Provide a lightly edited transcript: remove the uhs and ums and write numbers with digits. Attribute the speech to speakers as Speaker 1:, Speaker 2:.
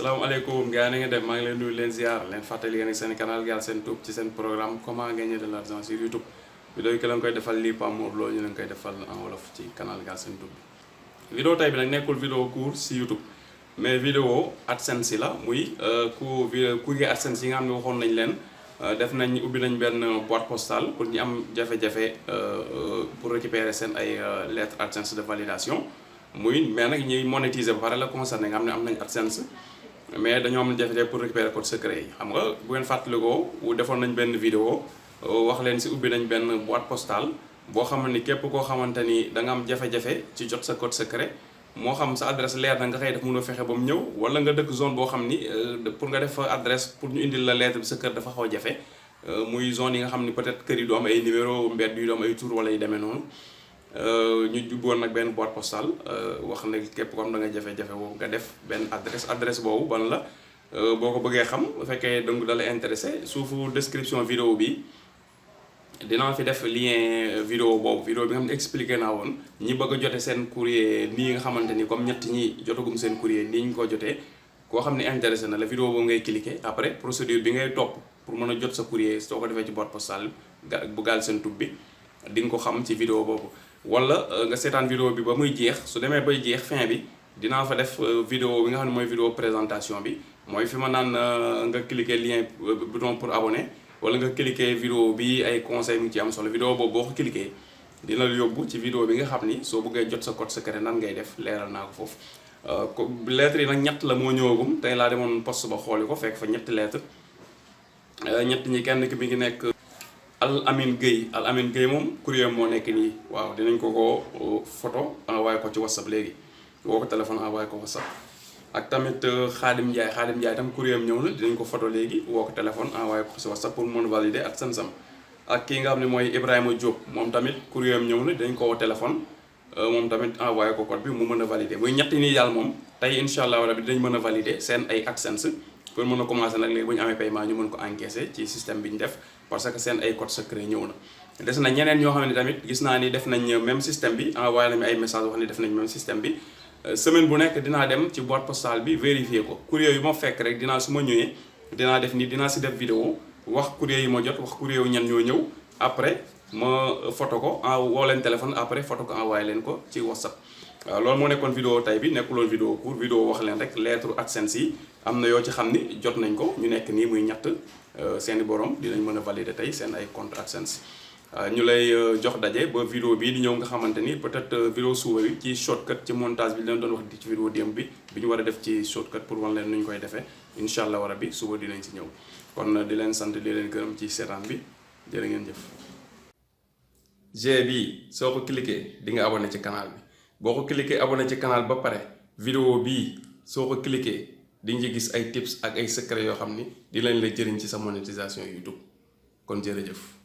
Speaker 1: salaamaaleykum gars yi na ngeen def maa ngi leen nuyu leen ziar leen fàttali yéen seen canal Galsen Tube ci seen programme comment gagner de l'argent sur YouTube vidéo yi ki leen koy defal lii Pape Mor Lo ñu leen koy defal en wolof ci canal Galsen Tube bi. vidéo tey bi nag nekkul vidéo cours si YouTube mais vidéo AdSense la muy courrier AdSense yi nga xam ne waxoon nañ leen def nañ ubbi nañ benn boîte postale pour ñu am jafe-jafe pour récupérer seen ay lettres AdSense de validation. mais nag ñuy monétiser ba pare la concerné nga xam ne am nañ AdSense mais dañoo am jafe-jafe pour récupérer code secret yi xam nga bu ngeen fàttalikoo defoon nañ benn vidéo wax leen si ubbi nañ benn boîte postale boo xam ni képp koo xamante ni da nga am jafe-jafe ci jot sa code secret moo xam sa adresse leer na nga xëy def mënoo fexe ba mu ñëw wala nga dëkk zone boo xam ni pour nga def adresse pour ñu indil la lettre bi sa kër dafa xaw a jafe muy zone yi nga xam ni peut-être kër yi du am ay numéro mbedd yu du am ay tour wala yu demee noonu. ñu jubboon nag benn boîte postale wax ne képp ko am da nga jafe-jafe boobu nga def benn adresse boobu ban la boo ko bëggee xam bu fekkee donc da la intéressé suufu description vidéo bi dinaa fi def lien vidéo boobu vidéo bi nga xam ne expliqué naa woon ñi bëgg a jote seen courrier nii nga xamante ni comme ñett ñi jotagum seen courrier nii ñu ko jotee koo xam ne intéressé na la vidéo boobu ngay cliquer après procédure bi ngay topp pour mën a jot sa courrier soo ko defee ci boîte postale bu Galsen Tube bi di nga ko xam ci vidéo boobu wala nga seetaan vidéo bi ba muy jeex su demee bay jeex fin bi dinaa fa def vidéo bi nga xam ne mooy vidéo présentation bi mooy fi ma naan nga cliquer lien bouton pour abonner wala nga cliquer vidéo bi ay conseils mu ci am solo vidéo boobu boo ko cliquer dina la yóbbu ci vidéo bi nga xam ni soo bëggee jot sa code secret nan ngay def leeral naa ko foofu lettres yi nag ñett la moo ñëwagum tey laa demoon poste ba xooli ko fekk fa ñetti lettres ñett ñi kenn ki mi ngi nekk Al Amin Gueye moom courrier moo nekk nii waaw dinañ ko photo envoyé ko ci WhatsApp léegi woo ko téléphone envoyé ko WhatsApp ak tamit Khadim Ndiaye tam courrier am ñëw na dinañ ko photo léegi woo ko téléphone envoyé ko ci WhatsApp pour mën valider ak AdSense ak kii nga xam ne mooy Ibrahima Diop moom tamit courrier am ñëw na dinañ ko woo téléphone moom tamit envoyé ko code bi mu mën a valider muy ñett nii daal moom tey incha allah wala bi dinañ mën a valider seen ay AdSense pour mën a commencer nag léegi bu ñu amee paiement ñu mën ko encaisser ci système bi ñu def parce que seen ay code secret ñëw na des na ñeneen ñoo xam ne tamit gis naa ni def nañ même système bi envoyé nañu ay message wax ni def nañ même système bi semaine bu nekk dinaa dem ci boîte postale bi vérifier ko courrier yu ma fekk rek dinaa su ma ñëwee dinaa def ni dinaa si def vidéo wax courrier yi ma jot wax courrier yu ñan ñoo ñëw après ma photo ko woo leen téléphone après photo ko envoyé leen ko ci WhatsApp waaw loolu moo nekkoon vidéo tay bi nekkuloon vidéo court vidéo wax leen rek lettre AdSense yi am na yoo ci xam ni jot nañ ko ñu nekk nii muy ñett seeni borom dinañ mën a valider tey seen ay compte AdSense ñu lay jox daje ba vidéo bii di ñëw nga xamante ni peut-être vidéo suba bi ci shortcut ci montage bi leen doon wax di ci vidéo démb bi ñu war a def ci shortcut pour wan leen nu ñu koy defee incha allah rabbi suba dinañ si ñëw kon di leen sant di leen gërëm ci seetaan bi jërë ngeen jëf. G bi soo ko cliquer di nga abonné ci canal bi boo ko cliquer abonné ci canal ba pare vidéo bii soo ko cliquer di nga gis ay tips ak ay secret yoo xam ni di leen la jëriñ ci sa monétisation YouTube kon jërëjëf.